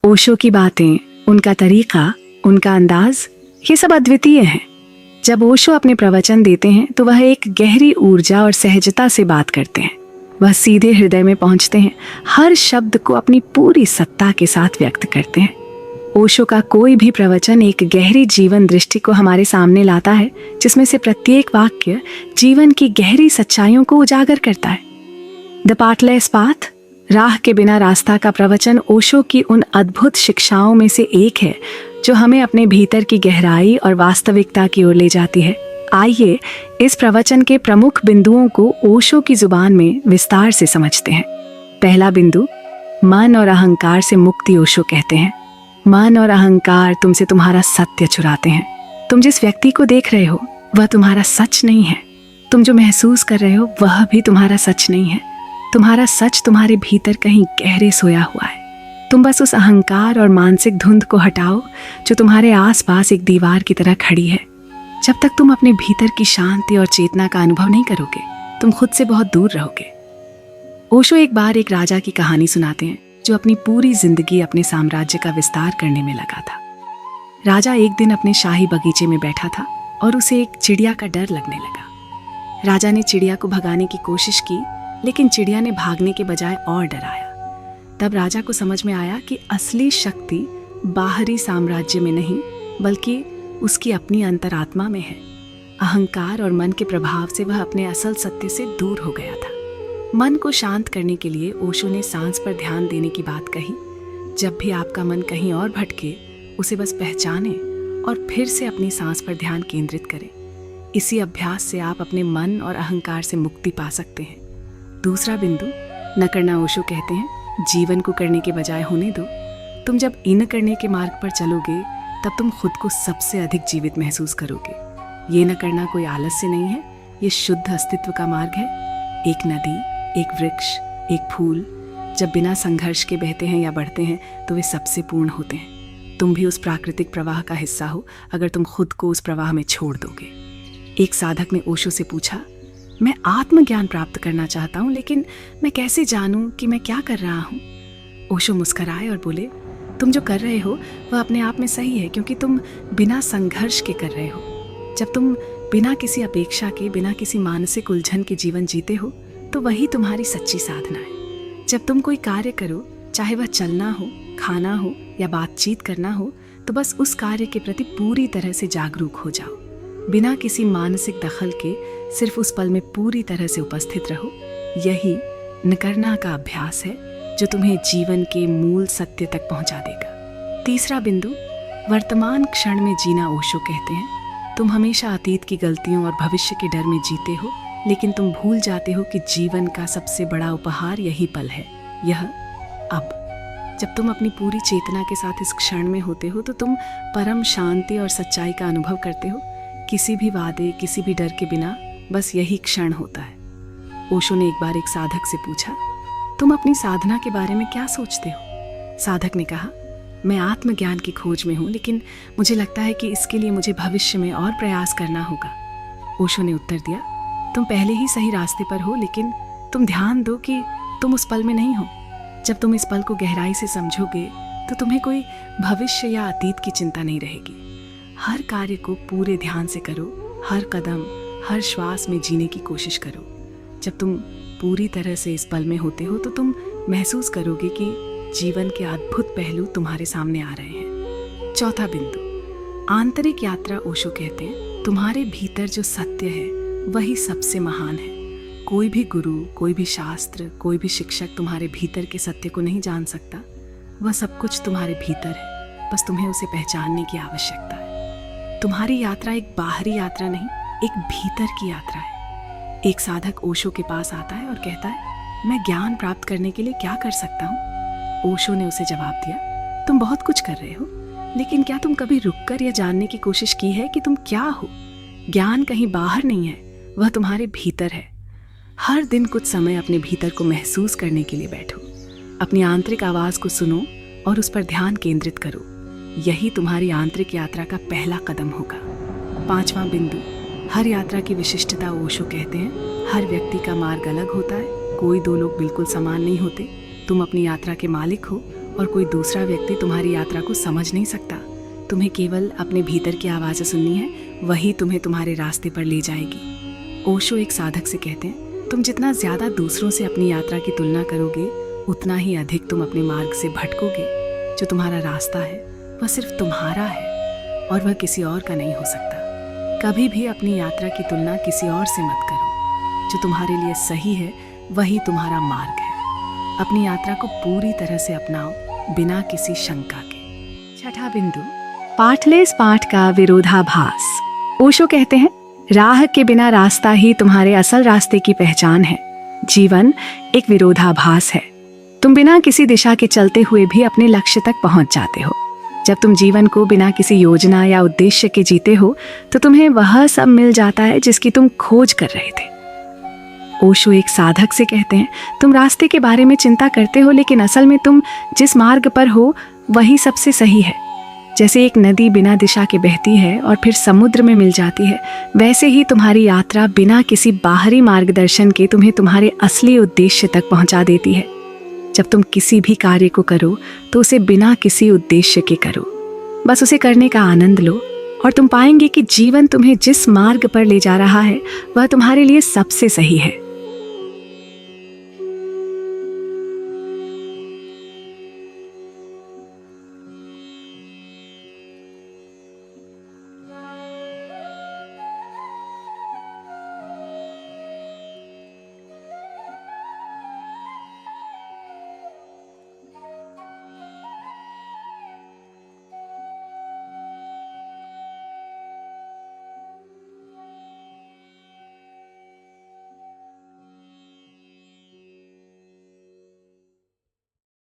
ओशो की बातें, उनका तरीका, उनका अंदाज, ये सब अद्वितीय हैं। जब ओशो अपने प्रवचन देते हैं तो वह एक गहरी ऊर्जा और सहजता से बात करते हैं। वह सीधे हृदय में पहुंचते हैं, हर शब्द को अपनी पूरी सत्ता के साथ व्यक्त करते हैं। ओशो का कोई भी प्रवचन एक गहरी जीवन दृष्टि को हमारे सामने लाता है, जिसमें से प्रत्येक वाक्य जीवन की गहरी सच्चाइयों को उजागर करता है। द पार्टलेस पाथ, राह के बिना रास्ता का प्रवचन ओशो की उन अद्भुत शिक्षाओं में से एक है जो हमें अपने भीतर की गहराई और वास्तविकता की ओर ले जाती है। आइए इस प्रवचन के प्रमुख बिंदुओं को ओशो की जुबान में विस्तार से समझते हैं। पहला बिंदु, मन और अहंकार से मुक्ति। ओशो कहते हैं, मन और अहंकार तुमसे तुम्हारा सत्य चुराते हैं। तुम जिस व्यक्ति को देख रहे हो वह तुम्हारा सच नहीं है। तुम जो महसूस कर रहे हो वह भी तुम्हारा सच नहीं है। तुम्हारा सच तुम्हारे भीतर कहीं गहरे सोया हुआ है। तुम बस उस अहंकार और मानसिक धुंध को हटाओ जो तुम्हारे आसपास एक दीवार की तरह खड़ी है। जब तक तुम अपने भीतर की शांति और चेतना का अनुभव नहीं करोगे, तुम खुद से बहुत दूर रहोगे। ओशो एक बार एक राजा की कहानी सुनाते हैं जो अपनी पूरी जिंदगी अपने साम्राज्य का विस्तार करने में लगा था। राजा एक दिन अपने शाही बगीचे में बैठा था और उसे एक चिड़िया का डर लगने लगा। राजा ने चिड़िया को भगाने की कोशिश की, लेकिन चिड़िया ने भागने के बजाय और डराया। तब राजा को समझ में आया कि असली शक्ति बाहरी साम्राज्य में नहीं, बल्कि उसकी अपनी अंतरात्मा में है। अहंकार और मन के प्रभाव से वह अपने असल सत्य से दूर हो गया था। मन को शांत करने के लिए ओशो ने सांस पर ध्यान देने की बात कही। जब भी आपका मन कहीं और भटके, उसे बस पहचाने और फिर से अपनी सांस पर ध्यान केंद्रित करें। इसी अभ्यास से आप अपने मन और अहंकार से मुक्ति पा सकते हैं। दूसरा बिंदु, न करना। ओशो कहते हैं, जीवन को करने के बजाय होने दो। तुम जब इन करने के मार्ग पर चलोगे, तब तुम खुद को सबसे अधिक जीवित महसूस करोगे। ये न करना कोई आलस्य नहीं है, ये शुद्ध अस्तित्व का मार्ग है। एक नदी, एक वृक्ष, एक फूल जब बिना संघर्ष के बहते हैं या बढ़ते हैं तो वे सबसे पूर्ण होते हैं। तुम भी उस प्राकृतिक प्रवाह का हिस्सा हो अगर तुम खुद को उस प्रवाह में छोड़ दोगे। एक साधक ने ओशो से पूछा, मैं आत्मज्ञान प्राप्त करना चाहता हूँ, लेकिन मैं कैसे जानूं कि मैं क्या कर रहा हूँ? ओशो मुस्कुराए और बोले, तुम जो कर रहे हो वह अपने आप में सही है, क्योंकि तुम बिना संघर्ष के कर रहे हो। जब तुम बिना किसी अपेक्षा के, बिना किसी मानसिक उलझन के जीवन जीते हो, तो वही तुम्हारी सच्ची साधना है। जब तुम कोई कार्य करो, चाहे वह चलना हो, खाना हो या बातचीत करना हो, तो बस उस कार्य के प्रति पूरी तरह से जागरूक हो जाओ। बिना किसी मानसिक दखल के सिर्फ उस पल में पूरी तरह से उपस्थित रहो। यही नकरना का अभ्यास है जो तुम्हें जीवन के मूल सत्य तक पहुंचा देगा। तीसरा बिंदु, वर्तमान क्षण में जीना। ओशो कहते हैं, तुम हमेशा अतीत की गलतियों और भविष्य के डर में जीते हो, लेकिन तुम भूल जाते हो कि जीवन का सबसे बड़ा उपहार यही पल है, यह अब। जब तुम अपनी पूरी चेतना के साथ इस क्षण में होते हो तो तुम परम शांति और सच्चाई का अनुभव करते हो। किसी भी वादे, किसी भी डर के बिना बस यही क्षण होता है। ओशो ने एक बार एक साधक से पूछा, तुम अपनी साधना के बारे में क्या सोचते हो? साधक ने कहा, मैं आत्मज्ञान की खोज में हूँ, लेकिन मुझे लगता है कि इसके लिए मुझे भविष्य में और प्रयास करना होगा। ओशो ने उत्तर दिया, तुम पहले ही सही रास्ते पर हो, लेकिन तुम ध्यान दो कि तुम उस पल में नहीं हो। जब तुम इस पल को गहराई से समझोगे तो तुम्हें कोई भविष्य या अतीत की चिंता नहीं रहेगी। हर कार्य को पूरे ध्यान से करो, हर कदम, हर श्वास में जीने की कोशिश करो। जब तुम पूरी तरह से इस पल में होते हो तो तुम महसूस करोगे कि जीवन के अद्भुत पहलू तुम्हारे सामने आ रहे हैं। चौथा बिंदु, आंतरिक यात्रा। ओशो कहते हैं, तुम्हारे भीतर जो सत्य है वही सबसे महान है। कोई भी गुरु, कोई भी शास्त्र, कोई भी शिक्षक तुम्हारे भीतर के सत्य को नहीं जान सकता। वह सब कुछ तुम्हारे भीतर है, बस तुम्हें उसे पहचानने की आवश्यकता है। तुम्हारी यात्रा एक बाहरी यात्रा नहीं, एक भीतर की यात्रा है। एक साधक ओशो के पास आता है और कहता है, मैं ज्ञान प्राप्त करने के लिए क्या कर सकता हूँ? ओशो ने उसे जवाब दिया, तुम बहुत कुछ कर रहे हो, लेकिन क्या तुम कभी रुककर यह जानने की कोशिश की है कि तुम क्या हो? ज्ञान कहीं बाहर नहीं है, वह तुम्हारे भीतर है। हर दिन कुछ समय अपने भीतर को महसूस करने के लिए बैठो। अपनी आंतरिक आवाज को सुनो और उस पर ध्यान केंद्रित करो। यही तुम्हारी आंतरिक यात्रा का पहला कदम होगा। पांचवा बिंदु, हर यात्रा की विशिष्टता। ओशो कहते हैं, हर व्यक्ति का मार्ग अलग होता है। कोई दो लोग बिल्कुल समान नहीं होते। तुम अपनी यात्रा के मालिक हो और कोई दूसरा व्यक्ति तुम्हारी यात्रा को समझ नहीं सकता। तुम्हें केवल अपने भीतर की आवाज़ें सुननी है, वही तुम्हें तुम्हारे रास्ते पर ले जाएगी। ओशो एक साधक से कहते हैं, तुम जितना ज़्यादा दूसरों से अपनी यात्रा की तुलना करोगे, उतना ही अधिक तुम अपने मार्ग से भटकोगे। जो तुम्हारा रास्ता है वह सिर्फ तुम्हारा है और वह किसी और का नहीं हो सकता। कभी भी अपनी यात्रा की तुलना किसी और से मत करो। जो तुम्हारे लिए सही है वही तुम्हारा मार्ग है। अपनी यात्रा को पूरी तरह से अपनाओ, बिना किसी शंका के। छठा बिंदु, पाठलेस पाठ का विरोधाभास। ओशो कहते हैं, राह के बिना रास्ता ही तुम्हारे असल रास्ते की पहचान है। जीवन एक विरोधाभास है। तुम बिना किसी दिशा के चलते हुए भी अपने लक्ष्य तक पहुंच जाते हो। जब तुम जीवन को बिना किसी योजना या उद्देश्य के जीते हो तो तुम्हें वह सब मिल जाता है जिसकी तुम खोज कर रहे थे। ओशो एक साधक से कहते हैं, तुम रास्ते के बारे में चिंता करते हो, लेकिन असल में तुम जिस मार्ग पर हो वही सबसे सही है। जैसे एक नदी बिना दिशा के बहती है और फिर समुद्र में मिल जाती है, वैसे ही तुम्हारी यात्रा बिना किसी बाहरी मार्गदर्शन के तुम्हें तुम्हारे असली उद्देश्य तक पहुंचा देती है। जब तुम किसी भी कार्य को करो तो उसे बिना किसी उद्देश्य के करो, बस उसे करने का आनंद लो और तुम पाएंगे कि जीवन तुम्हें जिस मार्ग पर ले जा रहा है वह तुम्हारे लिए सबसे सही है।